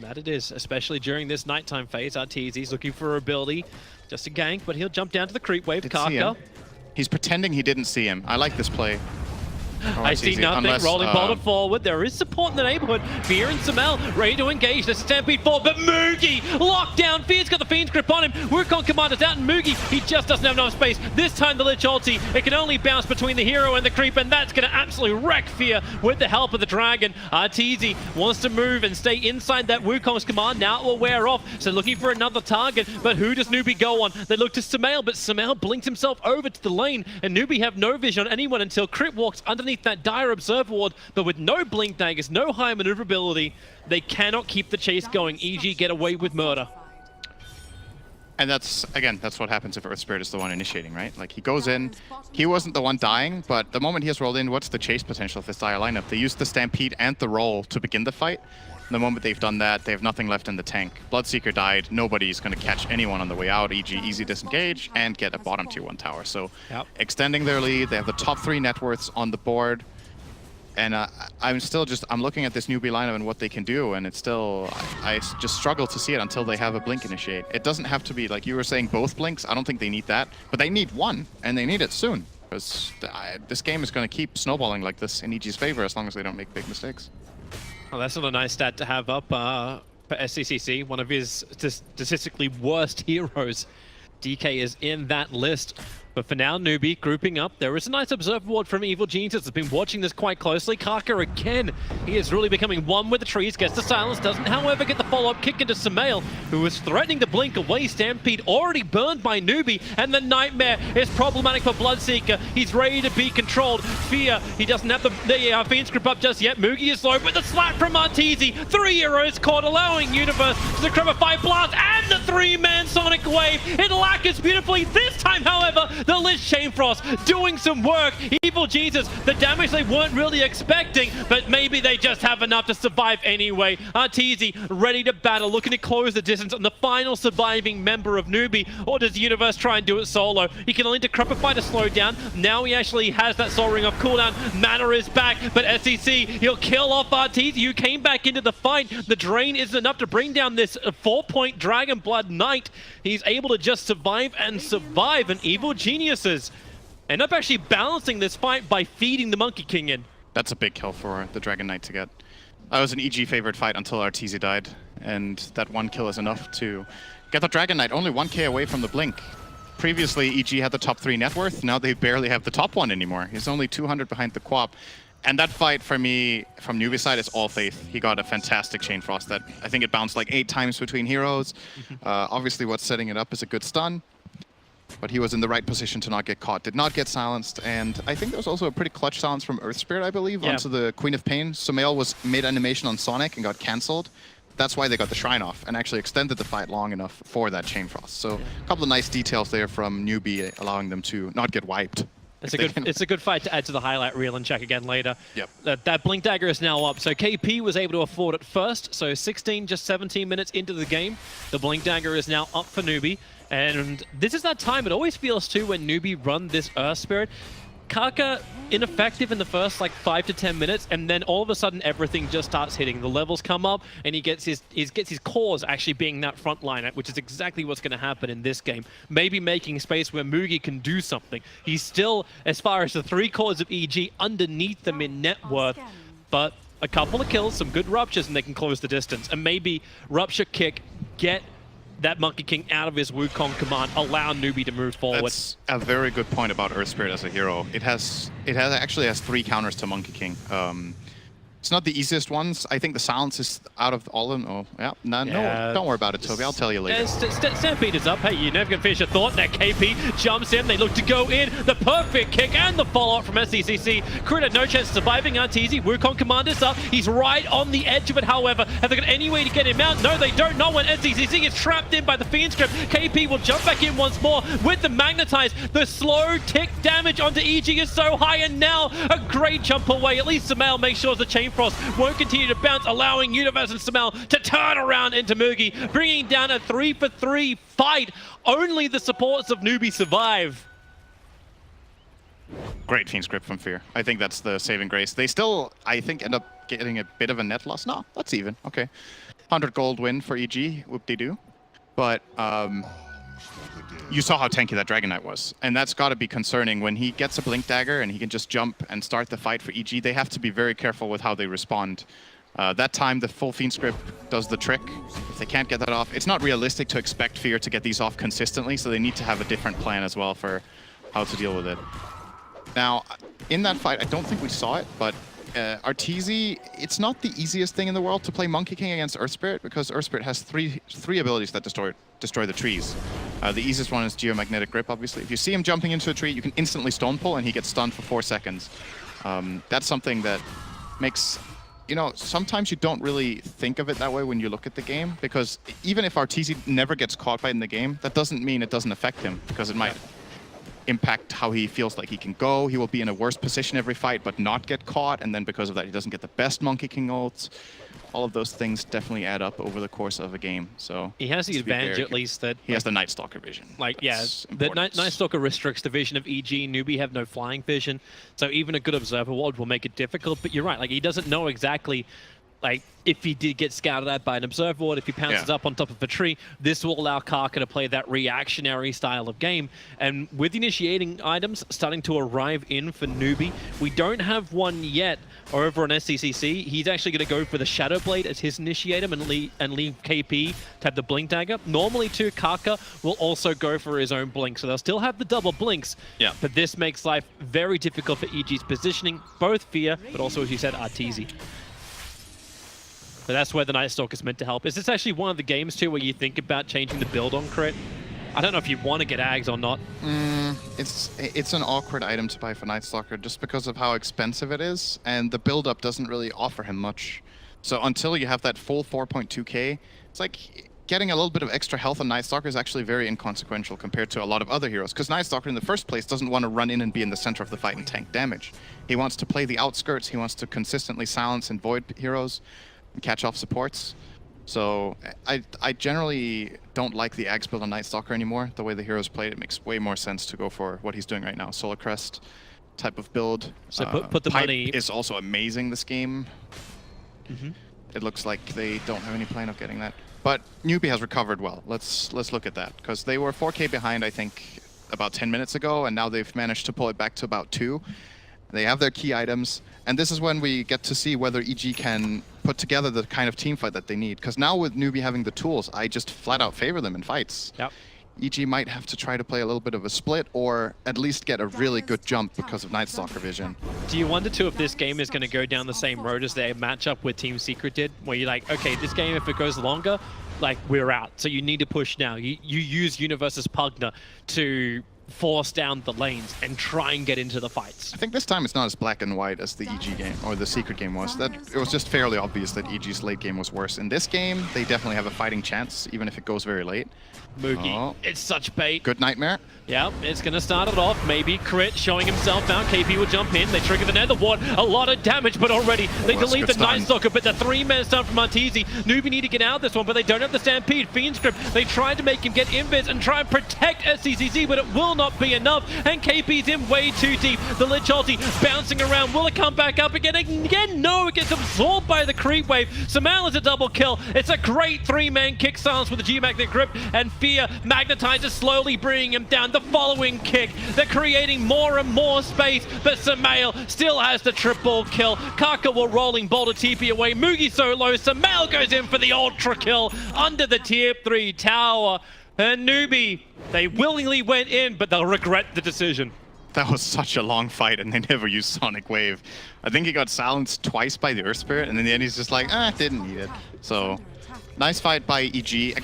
That it is, especially during this nighttime phase. Arteezy's looking for ability just to gank, but he'll jump down to the creep wave. Did see Kaka. him. He's pretending he didn't see him. I like this play. I see nothing. Rolling boulder forward. There is support in the neighborhood. Fear and Sumail ready to engage. There's a stampede forward, but Moogie locked down. Fear's got the Fiend's grip on him. Wukong Commander's out, and Moogie, he just doesn't have enough space. This time the Lich ulti, it can only bounce between the hero and the creep, and that's going to absolutely wreck Fear with the help of the dragon. Arteezy wants to move and stay inside that Wukong's command. Now it will wear off, so looking for another target, but who does NewBee go on? They look to Sumail, but Sumail blinks himself over to the lane, and NewBee have no vision on anyone until Crit walks underneath that dire observer ward, but with no blink daggers, no high maneuverability, they cannot keep the chase going. EG get away with murder. And that's, again, that's what happens if Earth Spirit is the one initiating, right? Like, he goes in, he wasn't the one dying, but the moment he has rolled in, what's the chase potential of this dire lineup? They use the Stampede and the roll to begin the fight. And the moment they've done that, they have nothing left in the tank. Bloodseeker died, nobody's going to catch anyone on the way out, e.g. easy disengage, and get a bottom tier 1 tower. So, extending their lead, they have the top 3 net worths on the board. And I'm looking at this NewBee lineup and what they can do, and it's still, I just struggle to see it until they have a blink initiate. It doesn't have to be, like you were saying, both blinks. I don't think they need that, but they need one, and they need it soon. Because this game is going to keep snowballing like this in EG's favor as long as they don't make big mistakes. Well, that's not a nice stat to have up for SCCC, one of his statistically worst heroes. DK is in that list. But for now, NewBee grouping up. There is a nice observer ward from Evil Genius that's been watching this quite closely. Kaka again, he is really becoming one with the trees, gets the silence, doesn't however get the follow-up kick into Sumail, who is threatening to blink away. Stampede already burned by NewBee, and the Nightmare is problematic for Bloodseeker. He's ready to be controlled. Fear, he doesn't have the Fiend's grip up just yet. Mugi is low, but the slap from Arteezy. 3 heroes caught, allowing Universe to grab a 5 blast and the 3-man Sonic Wave. It lacquers beautifully. This time, however, the Lich Chainfrost doing some work. Evil Jesus, the damage they weren't really expecting, but maybe they just have enough to survive anyway. Arteezy ready to battle, looking to close the distance on the final surviving member of NewBee, or does Universe try and do it solo? He can only decrepify to slow down. Now he actually has that Soul Ring off cooldown. Mana is back, but SEC, he'll kill off Arteezy, who came back into the fight. The drain isn't enough to bring down this 4-point Dragon Blood Knight. He's able to just survive and survive, and Evil Geniuses end up actually balancing this fight by feeding the Monkey King in. That's a big kill for the Dragon Knight to get. That was an EG favorite fight until Arteezy died, and that one kill is enough to get the Dragon Knight only 1k away from the blink. Previously, EG had the top 3 net worth, now they barely have the top 1 anymore. He's only 200 behind the Quap. And that fight for me, from NewBee's side, is all faith. He got a fantastic Chain Frost that I think it bounced like 8 times between heroes. Obviously what's setting it up is a good stun, but he was in the right position to not get caught, did not get silenced, and I think there was also a pretty clutch silence from Earth Spirit, I believe, onto the Queen of Pain. Sumail was made animation on Sonic and got cancelled. That's why they got the Shrine off and actually extended the fight long enough for that Chain Frost. So a couple of nice details there from NewBee, allowing them to not get wiped. It's a good fight to add to the highlight reel and check again later. Yep. That Blink Dagger is now up, so KP was able to afford it first. So just 17 minutes into the game, the Blink Dagger is now up for NewBee. And this is that time, it always feels too when NewBee run this Earth Spirit. Kaka ineffective in the first like 5 to 10 minutes, and then all of a sudden everything just starts hitting. The levels come up, and he gets his cores actually being that front liner, which is exactly what's going to happen in this game. Maybe making space where Mugi can do something. He's still, as far as the 3 cores of EG, underneath them in net worth, but a couple of kills, some good ruptures, and they can close the distance. And maybe Rupture Kick, get that Monkey King out of his Wukong command, allow NewBee to move forward. That's a very good point about Earth Spirit as a hero. It actually has 3 counters to Monkey King. It's not the easiest ones. I think the silence is out of all of them. Oh, yeah. No, don't worry about it, Toby. I'll tell you later. Stampede is up. Hey, you never can finish your thought. Now KP jumps in. They look to go in. The perfect kick and the follow-up from SCCC. Crit had no chance of surviving. Arteezy, Wukong commander's up. He's right on the edge of it, however. Have they got any way to get him out? No, they don't. Not when SCCC gets trapped in by the Fiend script. KP will jump back in once more with the Magnetize. The slow tick damage onto EG is so high, and now a great jump away. At least Sumail makes sure the Chain Frost won't continue to bounce, allowing Universe and Sumail to turn around into Mugi, bringing down a 3-for-3 fight. Only the supports of NewBee survive. Great Fiend script from Fear. I think that's the saving grace. They still, I think, end up getting a bit of a net loss. No, that's even. Okay. 100 gold win for EG. Whoop-de-doo. But you saw how tanky that Dragon Knight was. And that's got to be concerning. When he gets a Blink Dagger and he can just jump and start the fight for EG, they have to be very careful with how they respond. That time, the full Fiend script does the trick. If they can't get that off, it's not realistic to expect Fear to get these off consistently, so they need to have a different plan as well for how to deal with it. Now, in that fight, I don't think we saw it, but Arteezy, it's not the easiest thing in the world to play Monkey King against Earth Spirit, because Earth Spirit has three abilities that destroy the trees. The easiest one is Geomagnetic Grip, obviously. If you see him jumping into a tree, you can instantly Stone Pull, and he gets stunned for 4 seconds. That's something that makes... You know, sometimes you don't really think of it that way when you look at the game, because even if Arteezy never gets caught by it in the game, that doesn't mean it doesn't affect him, because it might impact how he feels like he can go. He will be in a worse position every fight, but not get caught, and then because of that, he doesn't get the best Monkey King ults. All of those things definitely add up over the course of a game. So he has the advantage, at least, that he has the Night Stalker vision. Like, that's the Night Stalker restricts the vision of EG. NewBee have no flying vision, so even a good observer ward will make it difficult. But you're right, like, he doesn't know exactly like, if he did get scouted at by an observer board, if he pounces up on top of a tree, this will allow Kaka to play that reactionary style of game. And with initiating items starting to arrive in for NewBee, we don't have one yet over on SCCC. He's actually going to go for the Shadow Blade as his initiator and leave KP to have the Blink Dagger. Normally, too, Kaka will also go for his own Blink, so they'll still have the double Blinks. Yeah. But this makes life very difficult for EG's positioning, both Fear, but also, as you said, Arteezy. But that's where the Night Stalker's meant to help. Is this actually one of the games, too, where you think about changing the build on crit? I don't know if you want to get Ags or not. It's an awkward item to buy for Night Stalker just because of how expensive it is, and the build-up doesn't really offer him much. So until you have that full 4.2k, it's like getting a little bit of extra health on Night Stalker is actually very inconsequential compared to a lot of other heroes, because Night Stalker in the first place doesn't want to run in and be in the center of the fight and tank damage. He wants to play the outskirts, he wants to consistently silence and void heroes, catch off supports. So I generally don't like the Axe build on Night Stalker anymore. The way the heroes play it makes way more sense to go for what he's doing right now. Solar Crest type of build. So put the Pipe money... is also amazing this game. It looks like they don't have any plan of getting that. But NewBee has recovered well. Let's look at that, because they were 4k behind, I think, about 10 minutes ago, and now they've managed to pull it back to about 2. They have their key items, and this is when we get to see whether EG can put together the kind of team fight that they need. Because now with NewBee having the tools, I just flat out favor them in fights. Yep. EG might have to try to play a little bit of a split, or at least get a really good jump because of Night Stalker vision. Do you wonder, too, if this game is going to go down the same road as their matchup with Team Secret did? Where you're like, okay, this game, if it goes longer, like, we're out. So you need to push now. You use Universe's Pugna to force down the lanes and try and get into the fights. I think this time it's not as black and white as the EG game or the Secret game was. That it was just fairly obvious that EG's late game was worse. In this game, they definitely have a fighting chance, even if it goes very late. Moogie, it's such bait. Good Nightmare. Yeah, it's going to start it off. Maybe Crit showing himself out. KP will jump in. They trigger the Nether Ward. A lot of damage, but already they delete the Night Stalker. But the 3-man stun from Arteezy. NewBee need to get out of this one, but they don't have the Stampede. Fiend Script, they tried to make him get invis and try and protect SCCC, but it will not be enough. And KP's in way too deep. The Lich ulti bouncing around. Will it come back up again? Again, no. It gets absorbed by the creep wave. Samal is a double kill. It's a great 3-man kick silence with the Geomagnet Grip, and Fear magnetizes, slowly bringing him down. The following kick, they're creating more and more space, but Samal still has the triple kill. Kaka will rolling boulder TP away. Moogie so low. Samal goes in for the ultra kill under the tier 3 tower. And NewBee, they willingly went in, but they'll regret the decision. That was such a long fight, and they never used Sonic Wave. I think he got silenced twice by the Earth Spirit, and in the end he's just like, didn't need it. So, nice fight by EG.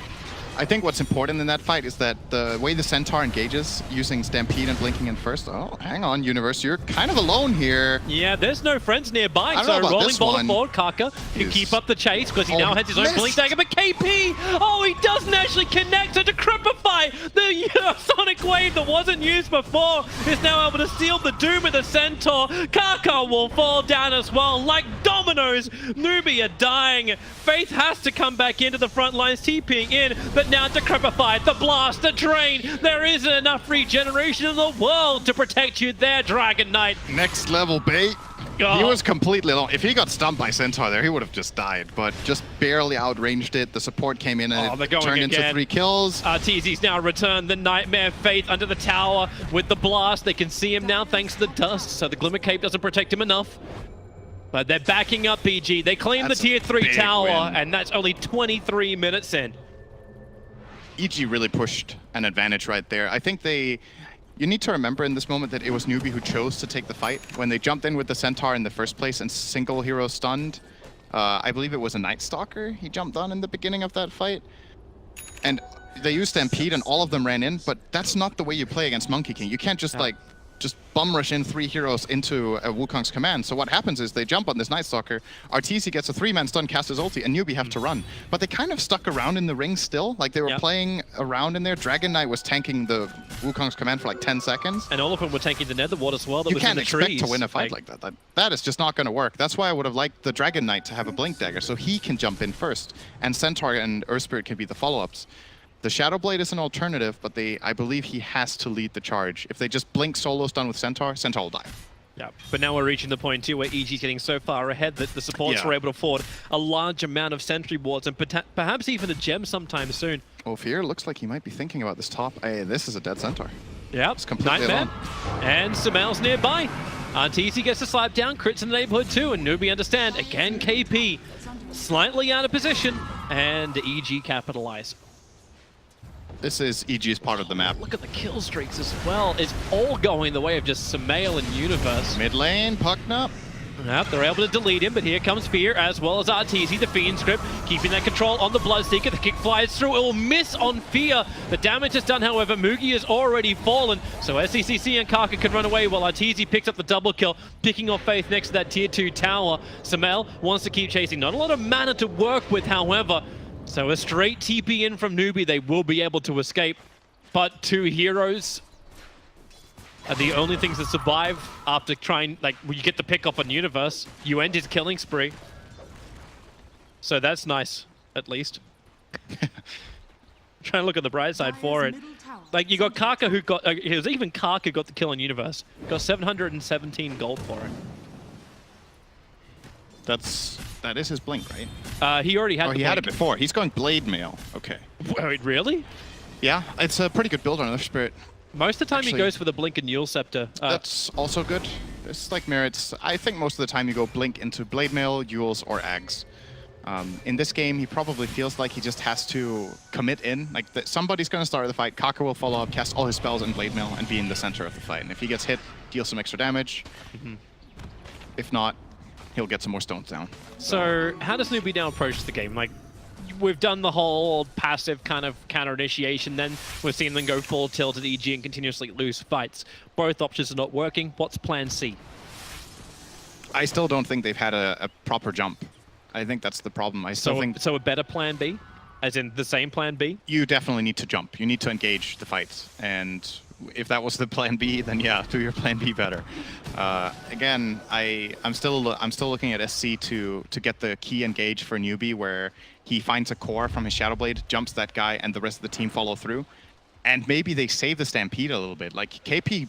I think what's important in that fight is that the way the Centaur engages, using Stampede and blinking in first. Oh, hang on, Universe, you're kind of alone here. Yeah, there's no friends nearby, so rolling boulder forward, Kaka can keep up the chase because he now has his own Blink Dagger, but KP, oh, he doesn't actually connect to Decrepify. The Sonic Wave that wasn't used before is now able to seal the doom of the Centaur. Kaka will fall down as well, like dominoes. NewBee are dying. Faith has to come back into the front lines, TPing in, but now Decrepify, the blast, the drain. There isn't enough regeneration in the world to protect you there, Dragon Knight. Next level bait. Oh. He was completely alone. If he got stunned by Centaur there, he would have just died, but just barely outranged it. The support came in and it turned into 3 kills. Arteezy's now returned the Nightmare Faith under the tower with the blast. They can see him now thanks to the dust, so the Glimmer Cape doesn't protect him enough. But they're backing up PG. They claim the tier 3 tower, and that's only 23 minutes in. EG really pushed an advantage right there. I think you need to remember in this moment that it was NewBee who chose to take the fight. When they jumped in with the Centaur in the first place and single hero stunned, I believe it was a Night Stalker he jumped on in the beginning of that fight. And they used Stampede and all of them ran in, but that's not the way you play against Monkey King. You can't just just bum rush in 3 heroes into a Wukong's command. So what happens is they jump on this Night Stalker, Arteezy gets a 3-man stun, cast his ulti, and NewBee have to run. But they kind of stuck around in the ring still. Like they were playing around in there. Dragon Knight was tanking the Wukong's command for like 10 seconds. And all of them were tanking the Nether Ward as well. You can't expect to win a fight like that. That is just not going to work. That's why I would have liked the Dragon Knight to have a Blink Dagger, so he can jump in first. And Centaur and Earth Spirit can be the follow-ups. The Shadow Blade is an alternative, but I believe he has to lead the charge. If they just blink solo stun with Centaur, Centaur will die. Yeah, but now we're reaching the point too where EG's getting so far ahead that the supports were able to afford a large amount of sentry wards and perhaps even a gem sometime soon. Oh, Fear looks like he might be thinking about this top. Hey, this is a dead centaur. Yep, It's completely Nightmare. alone. And Sumail's nearby. RTZ gets a slap down, crits in the neighborhood too, and NewBee understand. Again, KP slightly out of position, and EG capitalize. This is EG's part of the map. Look at the kill streaks as well. It's all going the way of just Sumail and Universe. Mid lane, pucked up. Yep, they're able to delete him, but here comes Fear as well as RTZ, the Fiend script, keeping that control on the Bloodseeker. The kick flies through, it will miss on Fear. The damage is done, however, Mugi has already fallen, so SCCC and Kaka can run away while RTZ picks up the double kill, picking off Faith next to that tier 2 tower. Sumail wants to keep chasing. Not a lot of mana to work with, however, so a straight TP in from NewBee, they will be able to escape, but 2 heroes are the only things that survive after trying, like, when you get the pick up on Universe, you end his killing spree. So that's nice, at least. Trying to look at the bright side for it. Like, you got Kaka who got, it was even Kaka got the kill on Universe. Got 717 gold for it. That is his blink, right? He already had Oh, the he had it blink. before. He's going Blade Mail. Okay. Wait, really? Yeah, it's a pretty good build on Earth Spirit. Most of the time he Actually, goes for the Blink and Yule Scepter. That's also good. It's like merits. I think most of the time you go Blink into Blade Mail, Yules, or Ags. In this game, he probably feels like he just has to commit in. Like, somebody's going to start the fight. Kaka will follow up, cast all his spells in Blade Mail, and be in the center of the fight. And if he gets hit, deal some extra damage. If not, he'll get some more stones down. So how does NewBee now approach the game? Like, we've done the whole passive kind of counter initiation, then we've seen them go full tilt at EG and continuously lose fights. Both options are not working. What's plan C? I still don't think they've had a proper jump. I think that's the problem. I still think So a better plan B? As in the same plan B? you definitely need to jump. You need to engage the fights. And if that was the plan B, then yeah, do your plan B better. Again, I'm still looking at SC to get the key engage for NewBee, where he finds a core from his Shadow Blade, jumps that guy, and the rest of the team follow through. And maybe they save the Stampede a little bit. Like, KP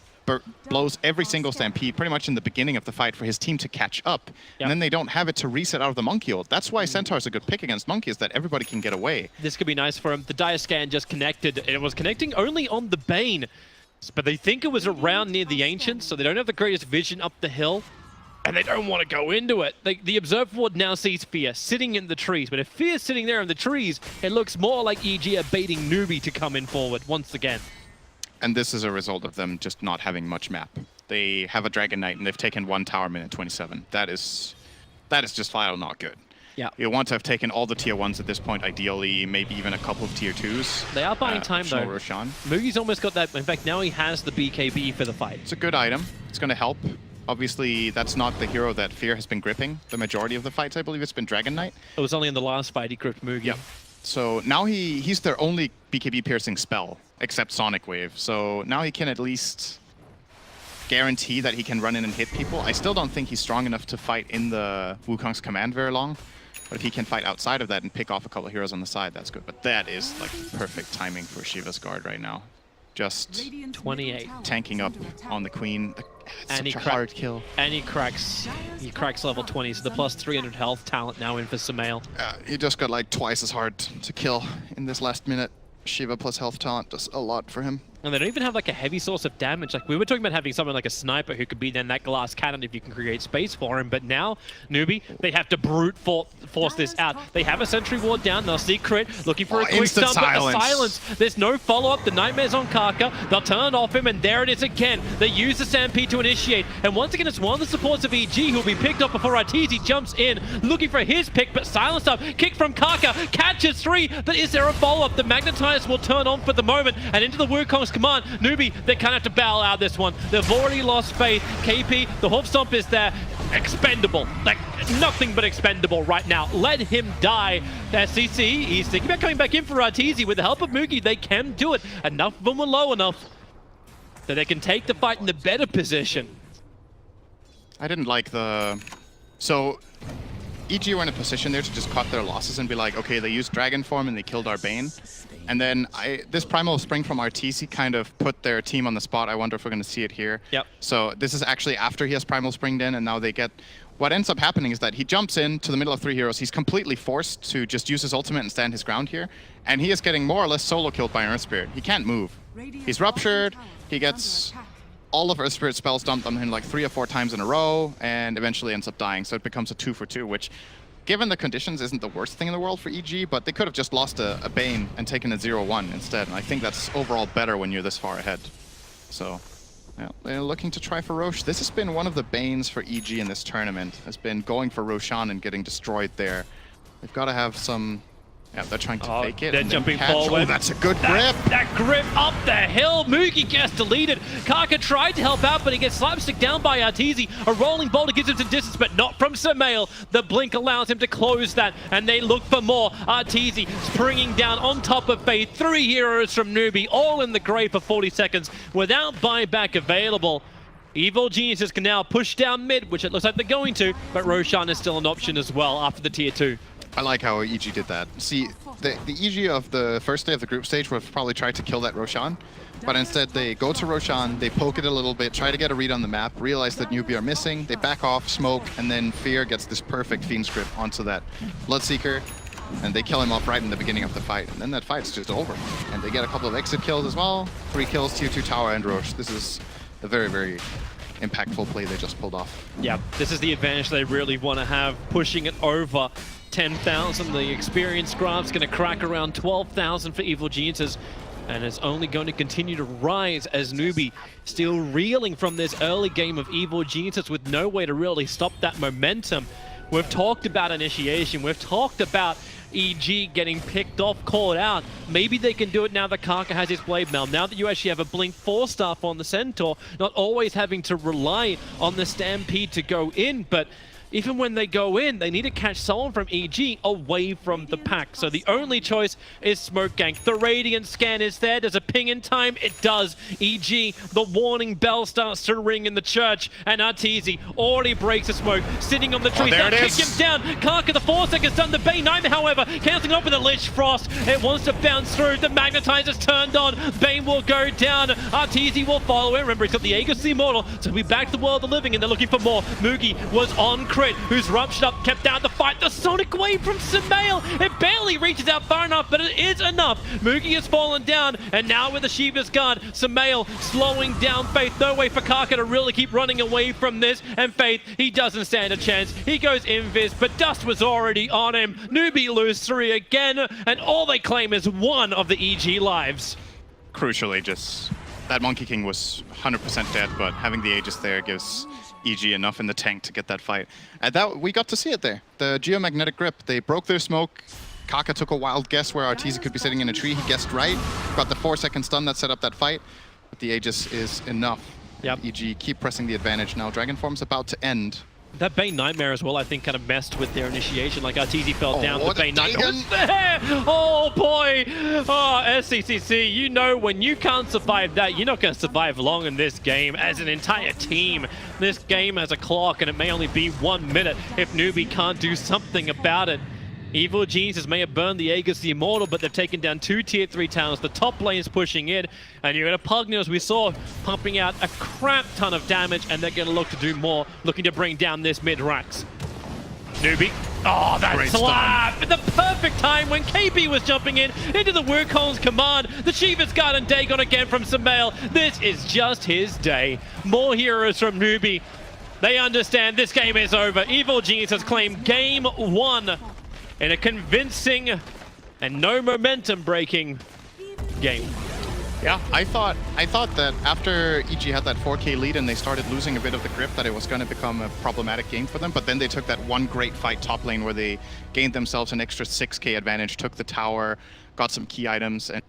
blows every single Stampede pretty much in the beginning of the fight for his team to catch up. And then they don't have it to reset out of the Monkey ult. That's why Centaur is a good pick against Monkey, is that everybody can get away. This could be nice for him. The Dire Scan just connected, and it was connecting only on the Bane. But they think it was around near the Ancients, so they don't have the greatest vision up the hill. And they don't want to go into it. The Observer Ward now sees Fear sitting in the trees. But if Fear's sitting there in the trees, it looks more like EG are baiting NewBee to come in forward once again. And this is a result of them just not having much map. They have a Dragon Knight, and they've taken 1 tower minute 27. That is just flat out not good. Yeah. You want to have taken all the tier 1s at this point, ideally, maybe even a couple of tier 2s. They are buying time, though. Roshan. Mugi's almost got that. In fact, now he has the BKB for the fight. It's a good item. It's going to help. Obviously, that's not the hero that Fear has been gripping the majority of the fights. I believe it's been Dragon Knight. It was only in the last fight he gripped Mugi. Yep. So now he's their only BKB piercing spell, except Sonic Wave. So now he can at least guarantee that he can run in and hit people. I still don't think he's strong enough to fight in the Wukong's command very long. But if he can fight outside of that and pick off a couple of heroes on the side, that's good. But that is like perfect timing for Shiva's Guard right now. Just 28. tanking up on the Queen. It's And such a hard kill. And he cracks level 20, so the plus 300 health talent now in for Sumail. He just got like twice as hard to kill in this last minute. Shiva plus health talent does a lot for him. And they don't even have like a heavy source of damage. Like, we were talking about having someone like a sniper who could be then that glass cannon if you can create space for him. But now, NewBee, they have to brute force this out. They have a sentry ward down. They'll see crit, looking for a quick instant stun, but silence. a silence. There's no follow-up. The Nightmare's on Kaka. They'll turn it off him, and there it is again. They use the Stampede to initiate. And once again, it's one of the supports of EG who'll be picked up before Arteezy jumps in, looking for his pick, but silenced up. Kick from Kaka, catches 3, but is there a follow-up? The Magnetize will turn on for the moment, and into the Wukong's command. NewBee, they kind of have to bow out this one. They've already lost faith. KP, the Hoof Stomp is there. Expendable. Like, nothing but expendable right now. Let him die. CC, he's thinking about coming back in for Arteezy. With the help of Mugi, they can do it. Enough of them were low enough that they can take the fight in the better position. I didn't like the... So, EG were in a position there to just cut their losses and be like, okay, they used Dragon Form and they killed our Bane. And then this Primal Spring from Arteezy kind of put their team on the spot. I wonder if we're going to see it here. Yep. So this is actually after he has Primal Springed in, and now they get... What ends up happening is that he jumps in to the middle of 3 heroes. He's completely forced to just use his ultimate and stand his ground here. And he is getting more or less solo killed by Earth Spirit. He can't move. He's ruptured. He gets all of Earth Spirit spells dumped on him like 3 or 4 times in a row, and eventually ends up dying. So it becomes a 2 for 2, which, given the conditions, isn't the worst thing in the world for EG, but they could have just lost a Bane and taken a 0-1 instead. And I think that's overall better when you're this far ahead. So, yeah, they're looking to try for Roche. This has been one of the banes for EG in this tournament, has been going for Roshan and getting destroyed there. They've got to have some... Yeah, they're trying to fake it. They're jumping forward. Oh, that's a good grip. That grip up the hill. Mugi gets deleted. Kaka tried to help out, but he gets slapstick down by Arteezy. A rolling boulder gives him some distance, but not from Sumail. The blink allows him to close that, and they look for more. Arteezy springing down on top of Faith. 3 heroes from NewBee, all in the grave for 40 seconds without buyback available. Evil Geniuses can now push down mid, which it looks like they're going to, but Roshan is still an option as well after the tier 2. I like how EG did that. See, the EG of the first day of the group stage would have probably tried to kill that Roshan, but instead they go to Roshan, they poke it a little bit, try to get a read on the map, realize that NewBee are missing, they back off, smoke, and then Fear gets this perfect Fiend's Grip onto that Bloodseeker, and they kill him off right in the beginning of the fight, and then that fight's just over. And they get a couple of exit kills as well, 3 kills, tier 2 tower and Roche. This is a very, very impactful play they just pulled off. Yeah, this is the advantage they really want to have, pushing it over 10,000. The experience graph's going to crack around 12,000 for Evil Geniuses, and it's only going to continue to rise as NewBee still reeling from this early game of Evil Geniuses with no way to really stop that momentum. We've talked about initiation, we've talked about EG getting picked off, called out. Maybe they can do it now that Kaka has his Blade Mail. Now that you actually have a Blink 4 staff on the Centaur, not always having to rely on the Stampede to go in, but even when they go in, they need to catch someone from EG away from the pack. So the only choice is Smoke Gank. The Radiant scan is there. Does a ping in time? It does. EG, the warning bell starts to ring in the church, and Arteezy already breaks the smoke, sitting on the tree. There it Kick is. him down. Kaka, the 4 seconds done. The Bane 9, however, canceling off with a Lich Frost. It wants to bounce through. The Magnetizer's turned on. Bane will go down. Arteezy will follow in. Remember, he's got the Aegis the Immortal, so he'll be back to the world of the living, and they're looking for more. Mugi was on crit, who's ruptured up, kept out the fight. The Sonic Wave from Sumail. It barely reaches out far enough, but it is enough. Mugi has fallen down, and now with the Shiva's Guard, Sumail slowing down Faith. No way for Kaka to really keep running away from this, and Faith, he doesn't stand a chance. He goes invis, but Dust was already on him. NewBee lose 3 again, and all they claim is 1 of the EG lives. Crucially, just that Monkey King was 100% dead, but having the Aegis there gives EG enough in the tank to get that fight. And that we got to see it there. The Geomagnetic Grip, they broke their smoke. Kaka took a wild guess where Arteezy could be sitting in a tree. He guessed right. Got the 4-second stun that set up that fight. But the Aegis is enough. Yep. EG keep pressing the advantage now. Dragon Form's about to end. That Bane Nightmare as well, I think, kind of messed with their initiation. Like Arteezy fell down, the Bane Nightmare was there! Oh boy! Oh, SCCC, you know when you can't survive that, you're not going to survive long in this game as an entire team. This game has a clock and it may only be 1 minute if NewBee can't do something about it. Evil Geniuses may have burned the Aegis the Immortal, but they've taken down 2 tier 3 towers. The top lane is pushing in, and you're going to Pugner, as we saw, pumping out a crap ton of damage, and they're going to look to do more, looking to bring down this mid-racks. NewBee. Oh, that Great slap! At the perfect time when KB was jumping in into the Wukong's command. The Shiva's Guard and Dagon again from Sumail. This is just his day. More heroes from NewBee. They understand this game is over. Evil Geniuses claim game 1. In a convincing and no momentum breaking game. Yeah, I thought that after EG had that 4K lead and they started losing a bit of the grip, that it was going to become a problematic game for them. But then they took that one great fight top lane where they gained themselves an extra 6K advantage, took the tower, got some key items, and